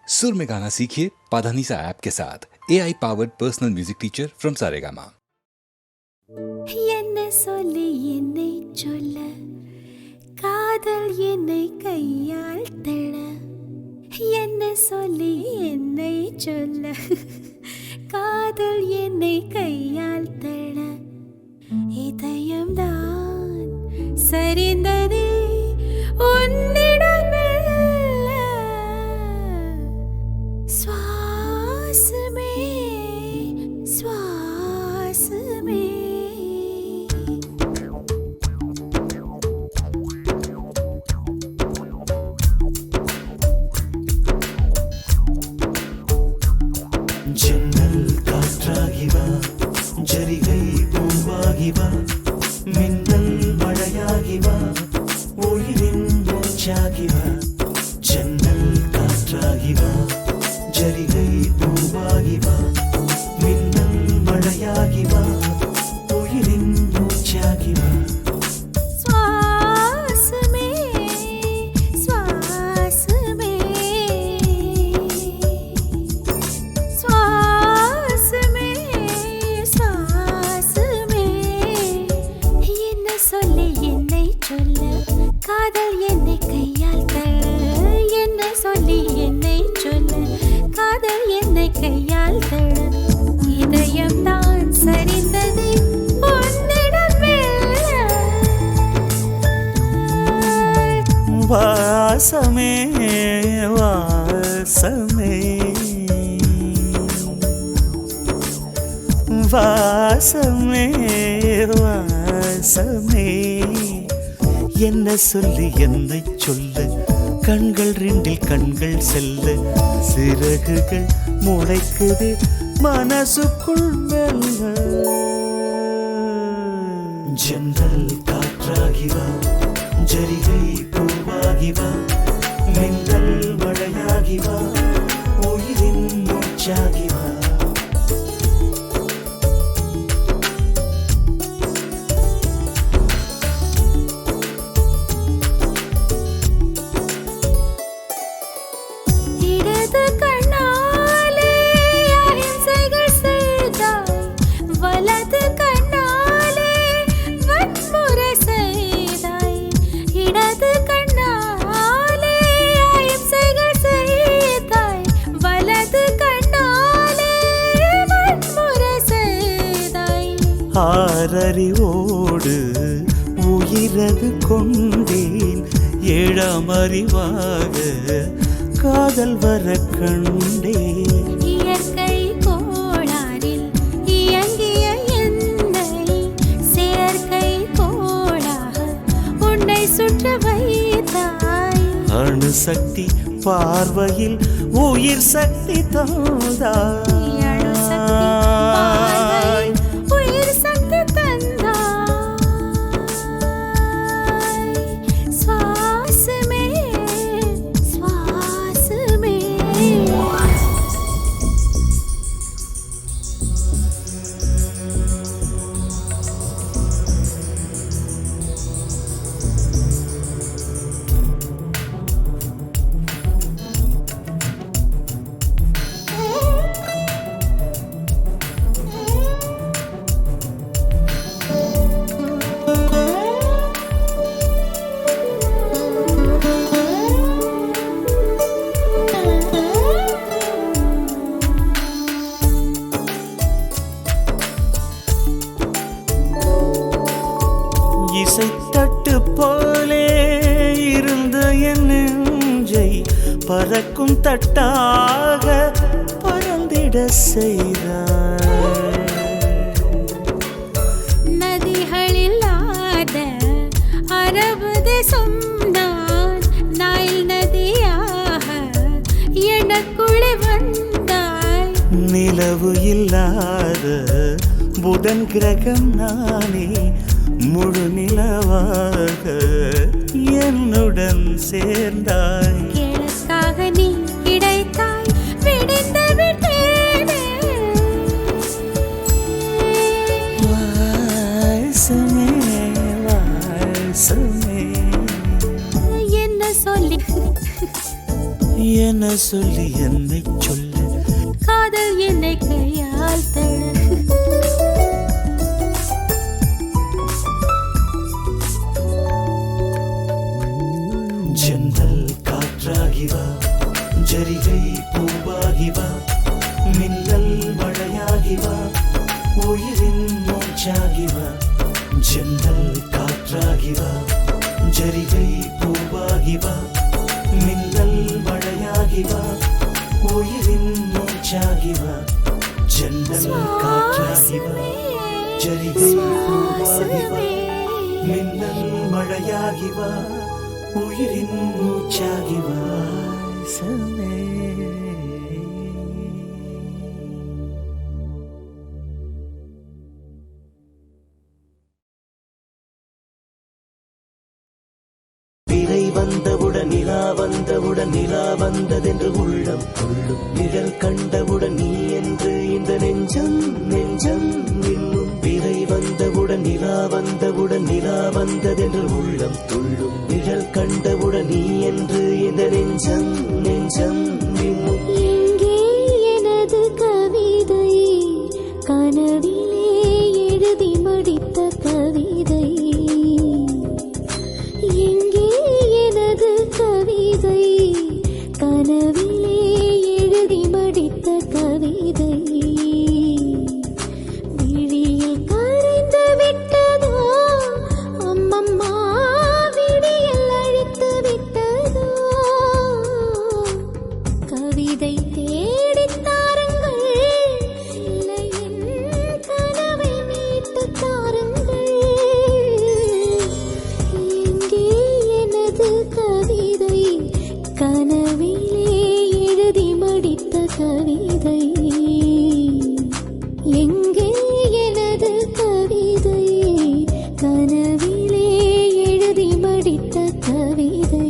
सुर में गाना सीखिए पाधानीसा ऐप के साथ AI powered personal music teacher from Saregama. என்ன சொல்லி என்னை சொல்ல காதல் என்னை கையால் தள்ள என்ன சொல்லி என்னை சொல்ல காதல் என்னை கையால் தள்ள இதயம்தான் சரிந்ததே உன்னிடம் மெல்ல. சுவாசமே சுவாசமே ஜன்னல் காற்றாகிவா, ஜரிகை பூவாகிவா, மின்னல் மழையாகிவா, உயிரின் மூச்சாகிவா. ஜன்னல் காற்றாகிவா, ஜரிகை பூவாகிவா, மின்னல் மழையாகிவா, உயிரின் மூச்சாகிவா. சுவாசமே சுவாசமே சுவாசமே சுவாசமே என்ன சொல்லி என்னை சொல்ல காதல் என்னை கையால் தள்ள என்ன சொல்லி என்னை சொல்ல காதல் என்னை கையால் தள்ள இதயம் தான் சரிந்தது உன்னிடம் மெல்ல. வாசமே வாசமே வாசமே வாசமே என்ன சொல்லி என்னை சொல்ல கண்கள் ரெண்டில் கண்கள் செல்ல சிறகுகள் முளைக்குது மனசுக்குள் மெல்ல. ஜன்னல் காற்றாகிவா, ஜரிகை பூவாகிவா, மின்னல் மழையாகிவா, உயிரின் மூச்சாகிவா. இடது கண்ணாலே அகிம்சைகள் செய்தாய் வலது கண்ணாலே வன்முறை செய்தாய் இடது கண்ணாலே அகிம்சைகள் செய்தாய் வலது கண்ணாலே வன்முறை செய்தாய். ஆறறிவோடு உயிரது கொண்டேன், ஏழாம் அறிவாக காதல் வர கண்டேன். இயற்கை கோளாறில் இயங்கிய என்னை செயற்கை கோளாக உன்னை சுற்ற வைத்தாய். அணுசக்தி பார்வையில் உயிர் சக்தி தந்தாய். அணுசக்தி பார்வையில் உயிர் சக்தி தந்தாய். சுவாசமே சுவாசமே இசைத்தட்டு போலே இருந்த என் நெஞ்சை பறக்கும் தட்டாக பறந்திட செய்தாய். நதிகளில்லாத அரபு தேசம் நான் நைல் நதியாக எனக்குள்ளே வந்தாய். நிலவு இல்லாத புதன் கிரகம் நானே முழு நிலவாக என்னுடன் சேர்ந்தாய். கிழக்காக நீ கிடைத்தாய் விடிந்து விட்டேனே. வாசமே வாசமே என்ன சொல்லி என்ன சொல்லி என்னை சொல்ல காதல் என்னை கையால் தட ஜன்னல் காற்றாகிவா ஜரிகை பூவாகிவா மின்னல் மழையாகிவா உயிரின் மூச்சாகிவா ஜன்னல் காற்றாகிவா ஜரிகை பூவாகிவா மின்னல் மழையாகிவா உயிரின் மூச்சாகிவா ஜன்னல் காற்றாகிவா ஜரிகை பூவாகிவா மின்னல் மழையாகிவா உயிரின் மூச்சாகிவா சமே பிறை வந்தவுடன் நிலா வந்தவுடன் நிலா வந்ததென்று உள்ளம் துள்ளும் நிழல் கண்டவுடன் நீ என்று இந்த நெஞ்சம் நெஞ்சம் இன்னும் பிறை வந்தவுடன் நிலா வந்தவுடன் நிலா வந்ததென்று உள்ளம் துள்ளும் நிழல் கண்டவுடன் நீ என்று இந்த நெஞ்சம் நெஞ்சம் இன்னும் எங்கே எனது கவிதை கனவிலே எழுதி முடித்த கவிதை எங்கே எனது கவிதை கனவிலே எழுதி முடித்த கவிதை விழியில் கரைந்து விட்டதோ அம்மம்மா விடியல் அழித்து விட்டதோ கவிதை தேடித் தாருங்கள் இல்லை என் கனவை மீட்டுத் தாருங்கள் எங்கே எனது கவிதை கனவிலே எழுதி முடித்த கவிதை எங்கே எனது கவிதை கனவிலே எழுதி முடித்த கவிதை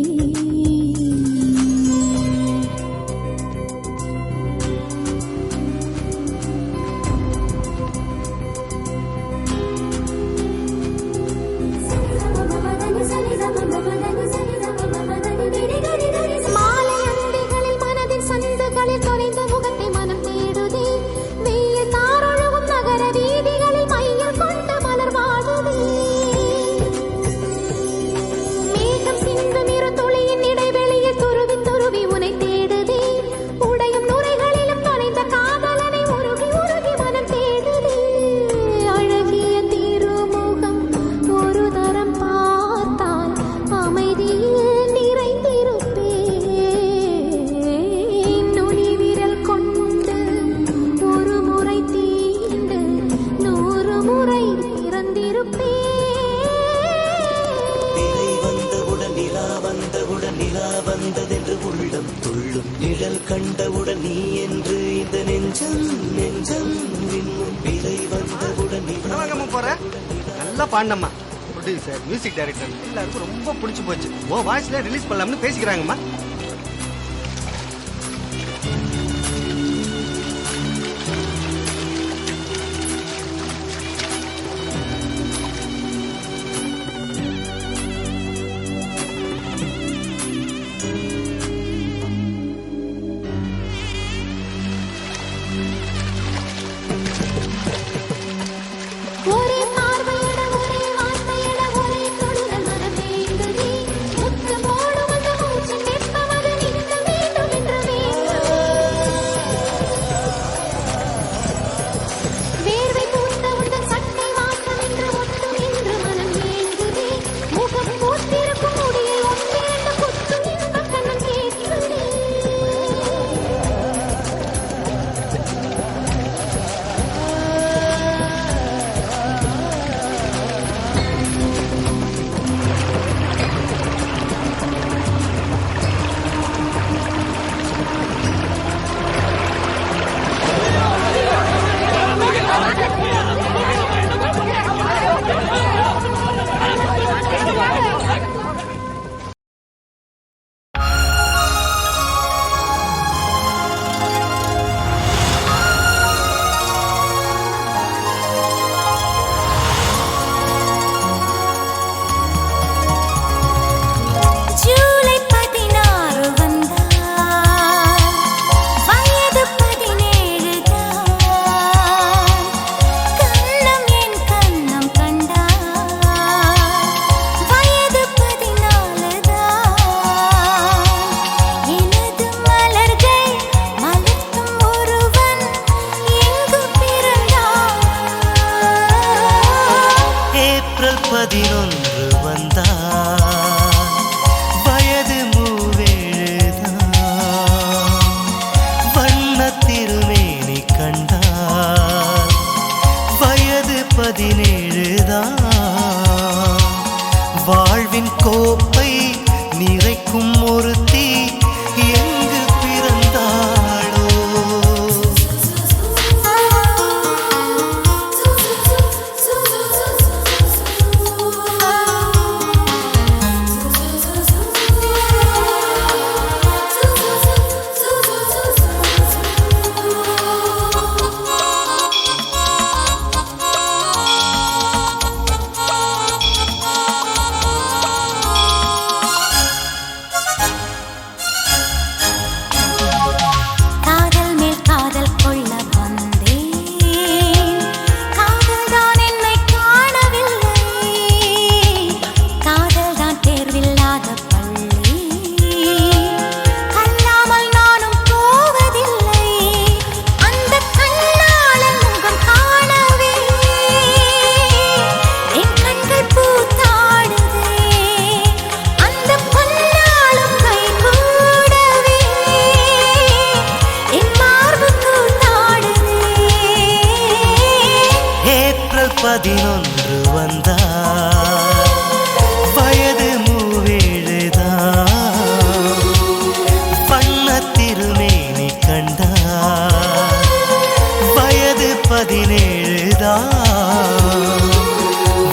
மாலை அந்திகளில் மனதின் சந்துகளில் தொலைந்த முகத்தை மனம் தேடுதே வெயில் தாரொழுகும் நகர வீதிகளில் மையம் கொண்ட மலர் வாடுதே மேகம் சிந்தும் இரு துளியின் இடைவெளியில் துருவி துருவி உனை தேடுதே உடையும் நுரைகளிலும் தொலைந்த காதலனை உருகி உருகி மனம் தேடுதே அழகிய திருமுகம் ஒரு தரம் பார்த்தால் அமைதியில் நிறைந்திருப்பேன் நுனி விரல் கொண்டு ஒரு முறை தீண்டு 100 முறை திறந்திருப்பேன் பிறை வந்தவுடன் நிலா வந்தவுடன் நிலா வந்ததென்று உள்ளம் துள்ளும் நிழல் கண்டவுடன் நீ என்று இந்த நெஞ்சம் நெஞ்சம் இன்னும் பிறை வந்தவுடன் நிலா வாங்கம்மா போற நல்லா பாடினம்மா ப்ரொடியூசர் மியூசிக் டைரக்டர் எல்லாருக்கும் ரொம்ப பிடிச்சி போச்சு ஓ வாய்ஸ்ல ரிலீஸ் பண்ணலாம்னு பேசிக்கிறாங்கம்மா ஒரே பார்வையிட ஒரே வார்த்தையிட ஒரே தொடுதல் மனம் வேண்டுதே முத்து போடும் அந்த மூச்சின் வெப்ப 11 வந்தார், வயது 37தான். வண்ண திருமேனி கண்டார், வயது 17தான்.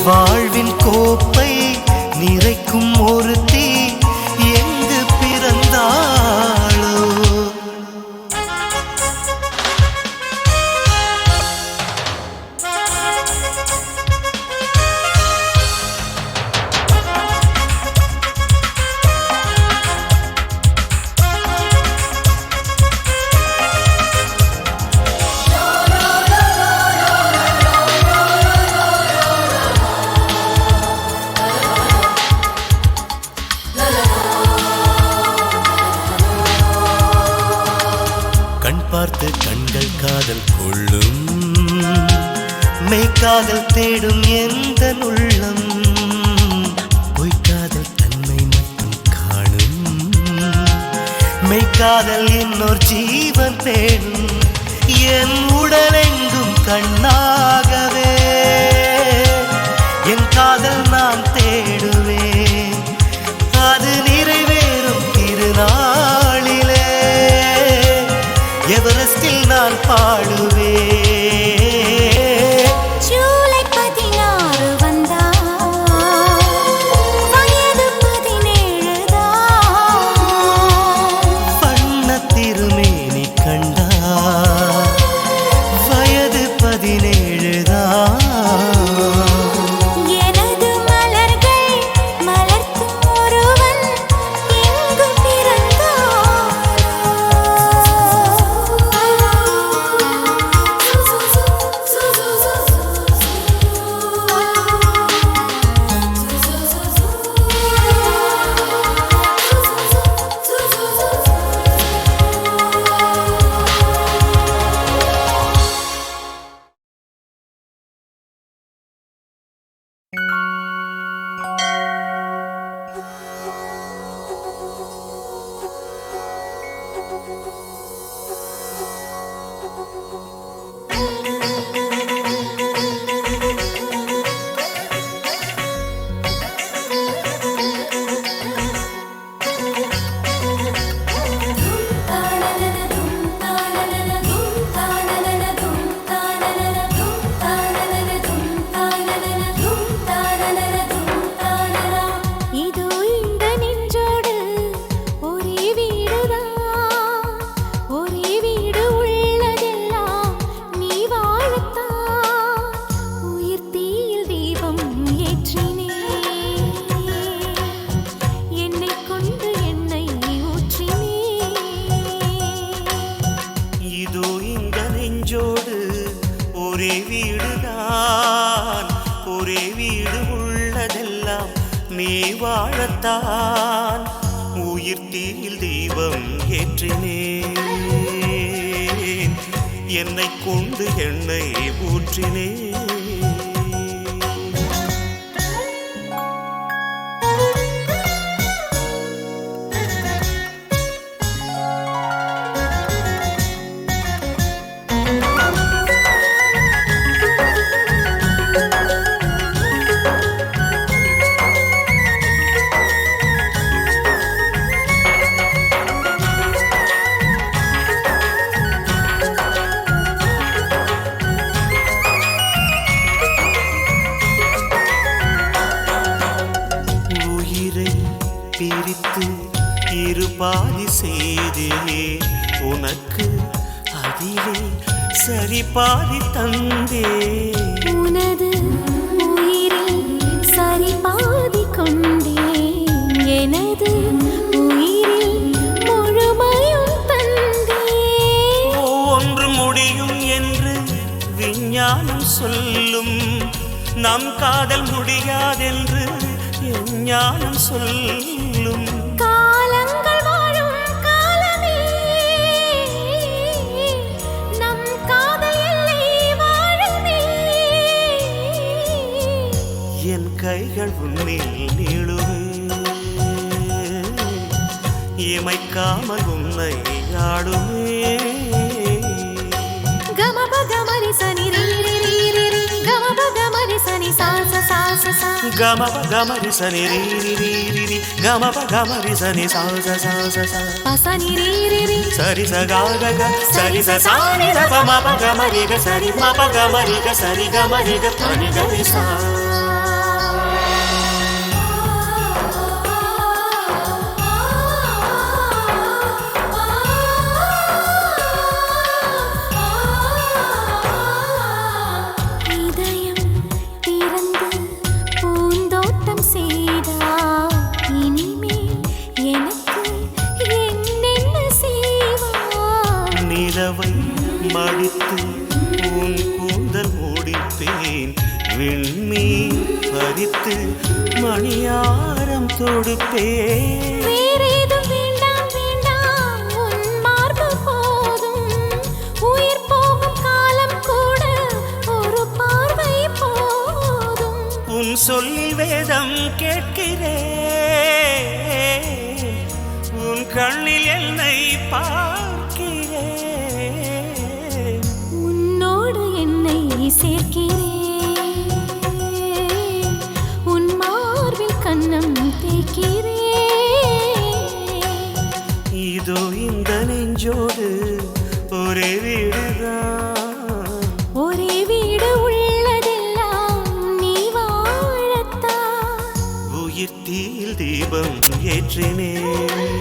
வாழ்வின் கோப்பை நிறைக்கும் ஒருத்தி எங்கு பிறந்தாளோ? கண் பார்த்து கண்கள் காதல் கொள்ளும், மெய்காதல் தேடும் எந்த உள்ளம். பொய்க்காதல் தன்னை மட்டும் காணும், மெய்காதல் இன்னொரு ஜீவன் தேடும். என் உடலெங்கும் கண்ணாகவே என் காதல் நான் தேடுவேன். அது நிறைவேறும் திருநாளிலே எவரெஸ்டில் நான் பாடுவேன். ஜூலை 16 வந்தார், வயது 17 தான். வண்ண திருமேனி கண்டார், வயது 17 தான். எனது மலர்கள் மலர்க்கும் ஒருவன் எங்கு இதோ இந்த நெஞ்சோடு ஒரே வீடுதான், ஒரே வீடு உள்ளதெல்லாம் நீ வாழத்தான். உயிர் தீயில் தீபம் ஏற்றினேன், என்னை கொண்டு எண்ணெய் ஊற்றினேன். இதோ இந்த நெஞ்சோடு ஒரே வீடுதான், ஒரே வீடு உள்ளதெல்லாம் நீ வாழத்தான். உயிர் தீயில் தீபம் ஏற்றினேன், என்னை கொண்டு எண்ணெய் ஊற்றினேன். பிரித்து இருபாதி செய்தே உனக்கு, அதிலே சரி பாதி தந்தே. உனது உயிரில் சரி பாதி கொண்டேன், எனது உயிரில் முழுமையும் தந்தேன். ஒன்று முடியும் என்று விஞ்ஞானம் சொல்லும், நம் காதல் முடியாதென்று என் ஞானம் சொல்லும். காலங்கள் வாழும் காலமே நம் காதல் எல்லை வாழுமே. என் கைகள் உன்னில் நீளுமே, இமைக்காமல் உன்னை ஆடுமே. கமப கமரி சனி ரி ரி ரி ரி ரி, கமப கமரி gama pa gama ri sa ni ri ri ri ri ri gama pa gama ri sa ni sa sa sa sa sa பசனி ரீ ரீ ரீ sa ri sa ga ga ga sa ri sa sa ni sa pa ma pa gama ri ga sa ri ma pa gama ri ga sa ri gama ri ga pa ni ga ri sa இதயம் திறந்து பூந்தோட்டம் செய்தார் இனிமேல் எனக்கு என்னென்ன செய்வார் நிலவை மடித்து உன் கூந்தல் முடிப்பேன் விண்மீன் பறித்து மணியாரம் தொடுப்பேன் வேறேதும் வேண்டாம் வேண்டாம் உன் மார்பு போதும் உயிர் போகும் காலம் கூட ஒரு பார்வை போதும் உன் சொல்லில் வேதம் கேட்கிறேன் உன் கண்ணில் என்னை பார்க்கிறேன் உன்னோடு என்னை சேர்க்கிறேன் உன் மார்பில் கண்ணம் தேய்க்கிறேன் இதோ இந்த நெஞ்சோடு ஒரே வீடுதான் ஒரே வீடு உள்ளதெல்லாம் நீ வாழத்தான் உயிர் தீயில் தீபம் ஏற்றினேன்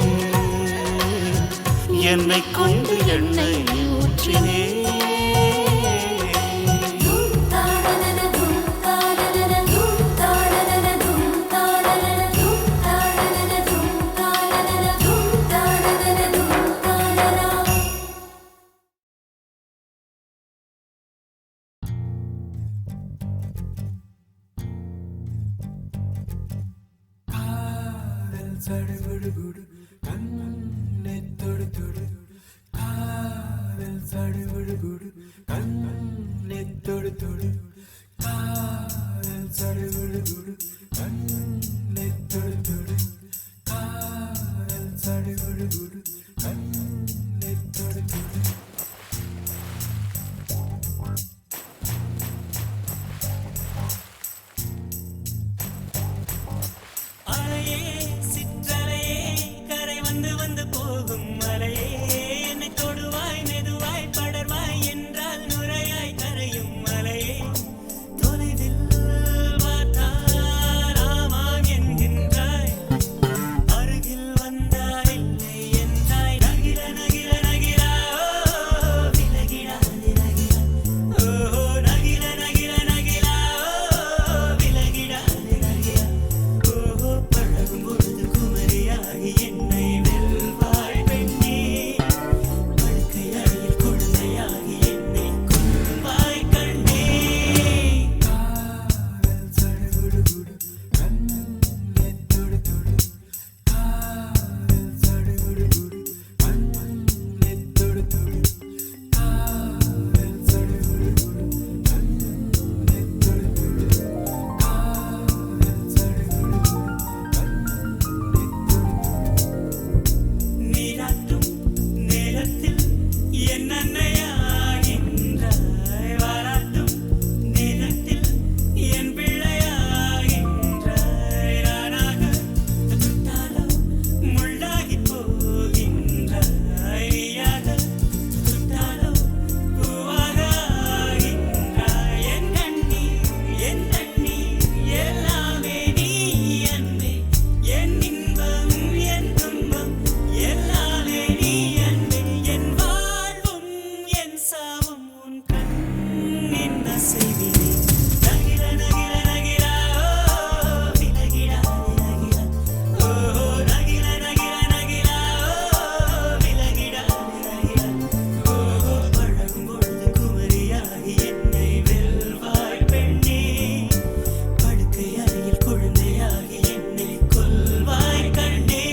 என்னை கொண்டு எண்ணெய் ஊற்றினேன் அலையே சிற்றலையே கரை வந்து வந்து போகும் மலையே என்னை தொடுவாய் மெதுவாய் படர்வாய் என்றால் நுரையாய் கரையும் மலையே தொலைவில் பார்த்தால் ஆமாம் என்கின்றாய் அருகில் வந்தால் இல்லை என்றாய் நகிர நகிர நகிரா விலகிடாது நகிரா ஓ நகிர நகிர நகிரா விலகிடாது நகிரா ஓஹோ பழகும் பொழுது குமரியாகி என்னை வெல்வாய் பெண்ணே படுக்கை அறையில் குழந்தையாகி என்னை கொள்வாய் கண்ணே நீராட்டும் நேரத்தில் என்னன்னையாகின்றாய் வாராட்டும் நேரத்தில் என் பிள்ளையாகின்றாய் நானாக சுட்டாலோ முள்ளாகி போகின்றாய் நீயாக சுட்டாலோ பூவாக ஆகின்றாய் என் கண்ணீர் எல்லாமே நீ அன்பே என் இன்பம் என் துன்பம் எல்லாமே நீ அன்பே என் வாழ்வும் என் சாவும் உன் கண்ணின் அசைவிலே நகிர நகிர நகிரா விலகிடாது நகிரா ஓ நகிர நகிர நகிரா விலகிடாது நகிரா ஓ பழகும் பொழுது குமரியாகி என்னை வெல்வாய் பெண்ணே படுக்கை அறையில் குழந்தையாகி என்னை கொல்வாய் கண்ணே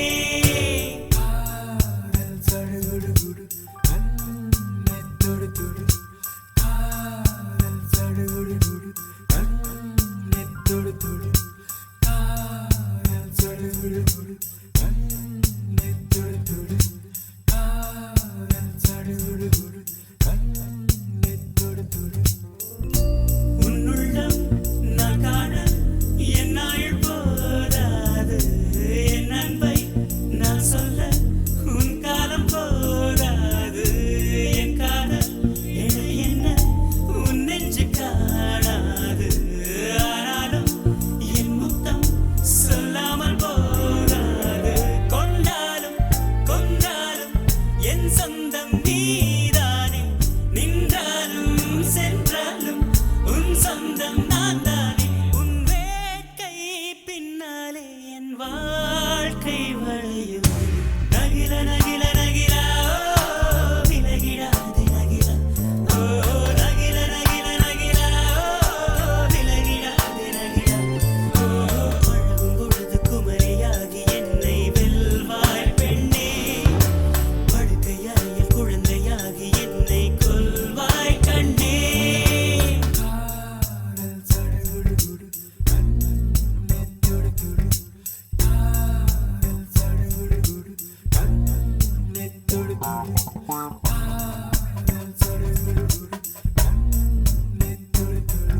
உன்னுள்ளம் நான் காண என்னாயும் சொந்தம் நீதானே நின்றாலும் சென்றாலும் உன் சொந்தம் நான் தானே உன் வேட்கை பின்னாலே என் வாழ்க்கை வளையும் நகில நகில நகிலா விலகிடாதே நகிலா ஓ நகில நகில நகிலா விலகிடாதே நகிலா ஓ பழகும் பொழுது குமரியாகி என்னை வெல்வாய் பெண்ணே படுக்கையாயில் குழந்தையாகி என்னை கொல்வாய் கண்ணே காதல் சடுகுடு கண்ணே தொடு தொடு காதல் சடுகுடு கண்ணே தொடு தொடு காதல் சடுகுடு கண்ணே தொடு தொடு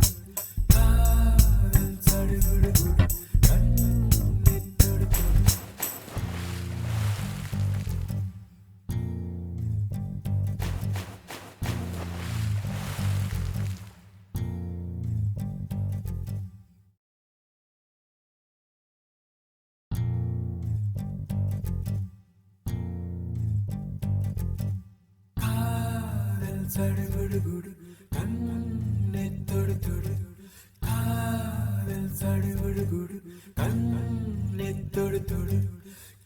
காதல் சடுகுடு கண்ணே தொடு தொடு காதல் சடுகுடு கண்ணே தொடு தொடு காதல் சடுகுடு கண்ணே தொடு தொடு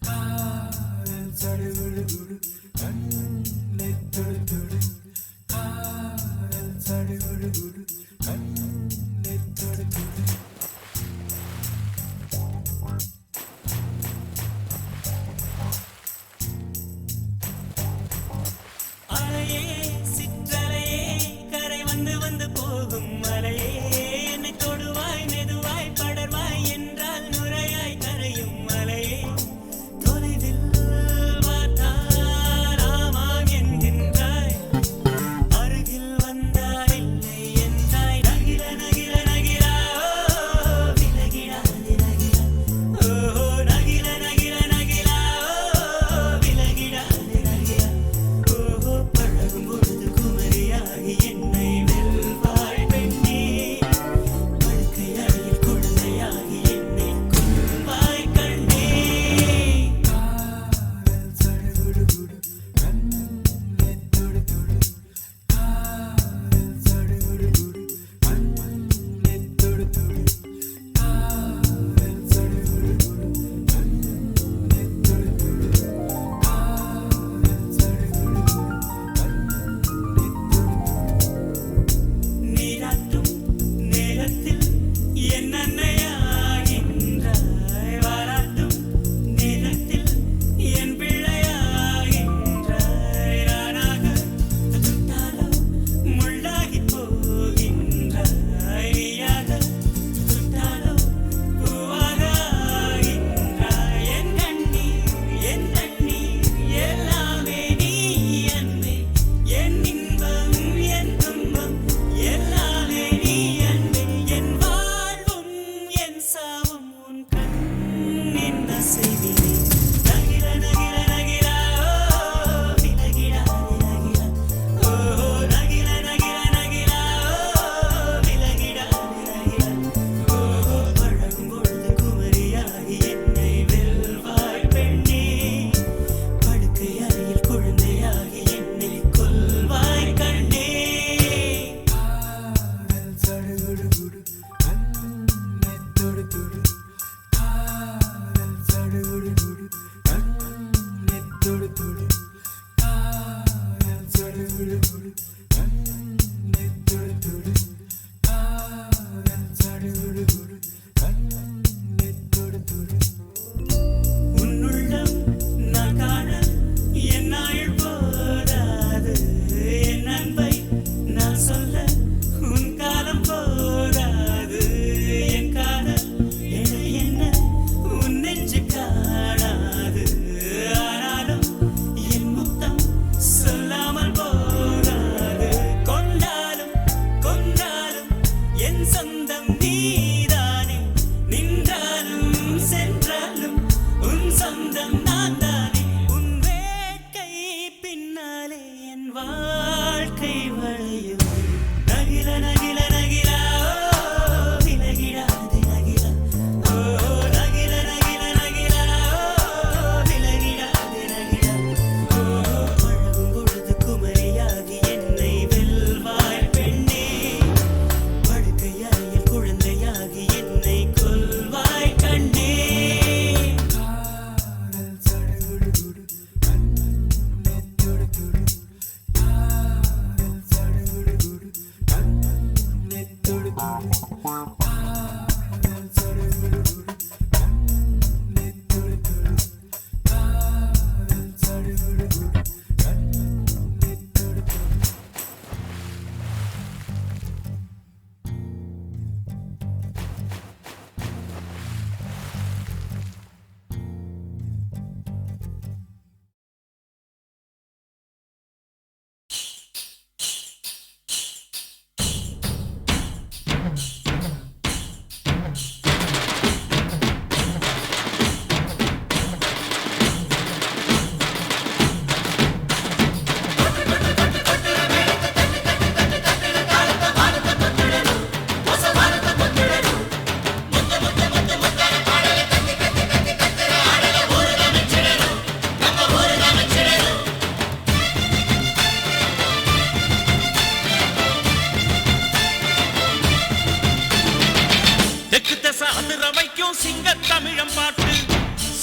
காதல் சடுகுடு கண்ணே தொடு தொடு காதல் சடுகுடு கண்ணே தொடு தொடு அலையே சிற்றலையே கரை வந்து வந்து போகும் மலையே என்னை தொடுவாய் மெதுவாய் படர்வாய் என்றால் நுரையாய் கரையும் மலையே தொலைவில் பார்த்தால் ஆமாம் என்கின்றாய்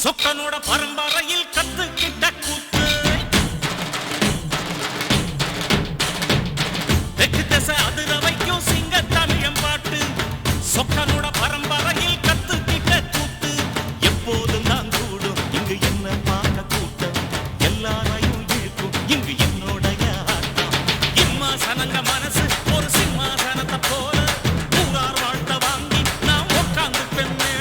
சொக்கனோட பரம்பரையில் கத்துக்கிட்ட கூத்து தெற்கு திசை அதிர வைக்கும் சிங்க தமிழம் பாட்டு சொக்கனோட பரம்பரையில் கத்துக்கிட்ட கூத்து எப்போதும் நான் கூடும் இங்கு என்ன பார்க்க கூட்டம் எல்லாரையும் இழுக்கும் இங்கு என்னோடைய ஆட்டம் இம்மாசனங்க மனசு ஒரு சிம்மாசனத்தை போல ஊரார் வாழ்த்த வாங்கி நான் உட்கார்ந்து பெண்ணே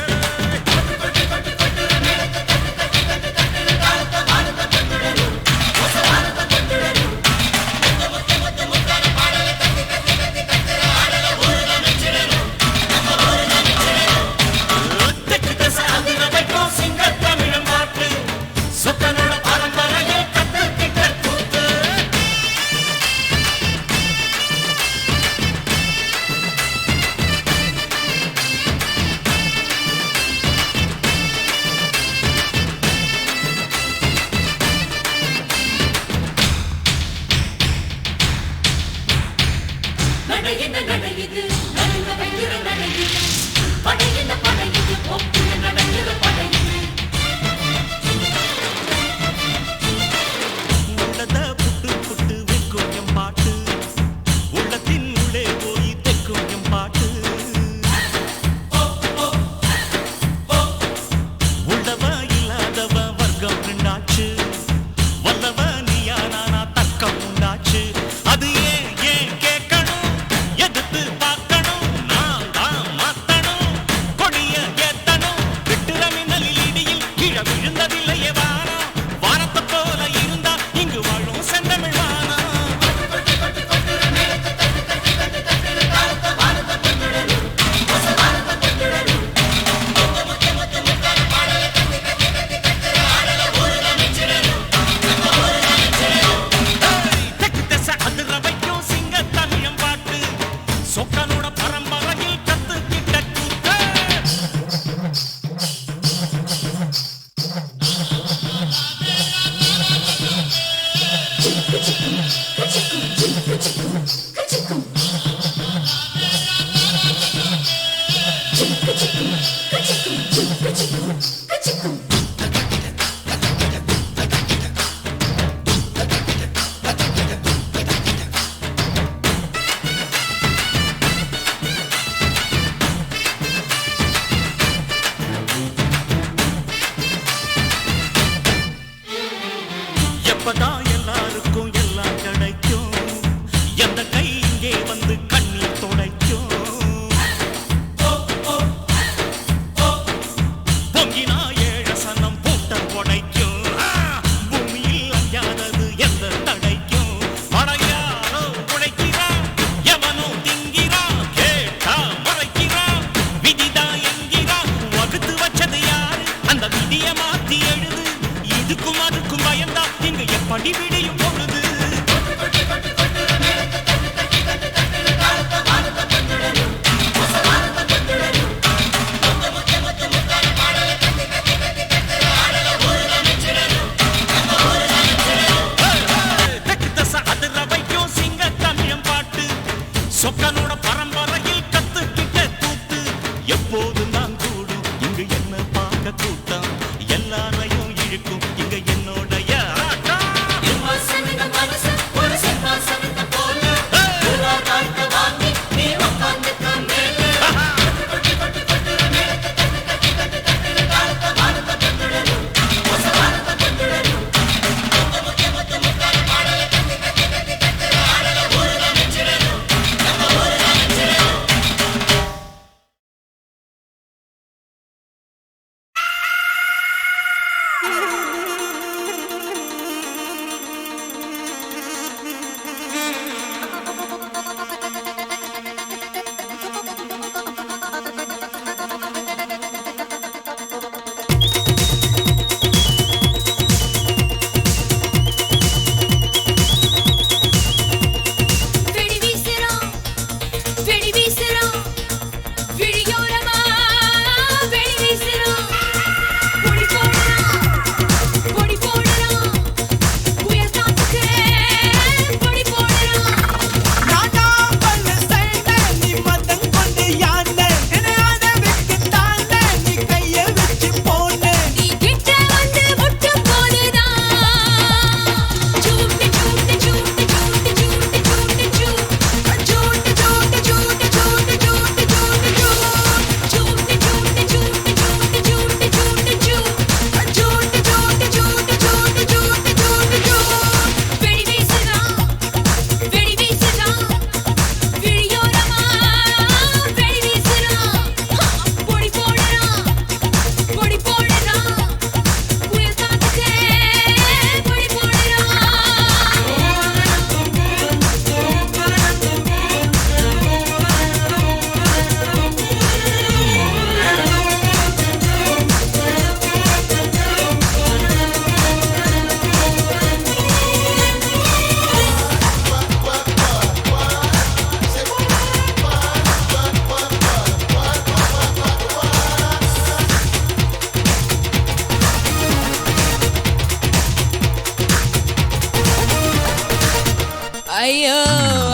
ஐயோ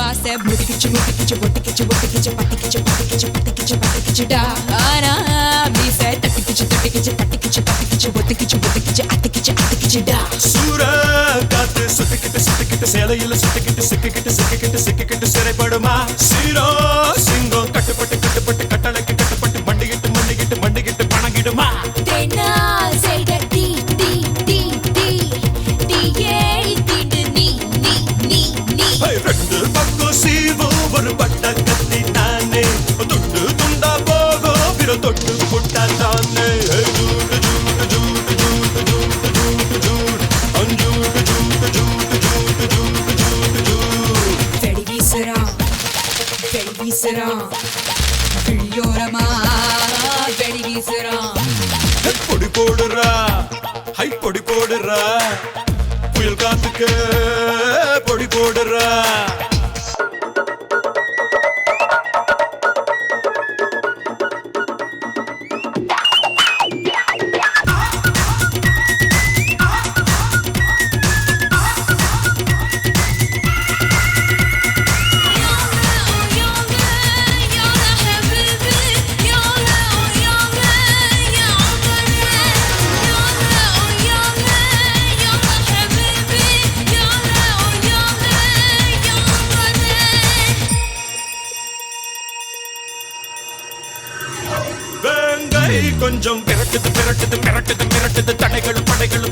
ஆசை முட்டிக்கிச்சு முட்டிக்கிச்சு பொட்டிக்கிச்சு பொட்டிக்கிச்சு பட்டிக்கிச்சு பட்டிக்கிச்சு பட்டிக்கிச்சு பட்டிக்கிச்சுடா ஆனா மீசை தட்டிக்கிச்சு தட்டிக்கிச்சு பட்டிக்கிச்சு பட்டிக்கிச்சு பொத்திக்கிச்சு பொத்திக்கிச்சு அத்திக்கிச்சு அத்திக்கிச்சுடா சூற காத்து சுத்திக்கிட்டு சுத்திக்கிட்டு சேலையில சுத்திக்கிட்டு சிக்கிக்கிட்டு சிக்கிக்கிட்டு சிக்கிக்கிட்டு சிறைப்படுமா சீரோ சிங்கம் கட்டுப்பட்டு கட்டுப்பட்டு கட்டளைக்கு கட்டுப்பட்டு மண்டிக்கிட்டு மண்டிக்கிட்டு மண்டிக்கிட்டு பணங்கிடுமா தென்னால் செய்த டீ டீ டீ டீ டீயே தீண்டு நீ நீ நீ நீ ரெண்டு பக்கம் சீவோ ஒரு பட்ட கத்தி நானே துண்டு துண்டா போகோ பிற தொட்டு புட்டா தானே ஜூட்டு ஜூட்டு ஜூட்டு ஜூட்டு ஜூட்டு ஜூட்டு ஜூட் அஞ்சூட்டு ஜூட்டு ஜூட்டு ஜூட்டு ஜூட்டு ஜூட்டு ஜூட் வெடி வீசுறான் கிளியோரமா வெடி வீசுறான் பொடி போடுறா ஹை பொடி போடுறா புயல் காத்துக்கு பொடி போடுறா கொஞ்சம் மிரட்டுது மிரட்டுது மிரட்டுது மிரட்டுது தடைகள் படைகள்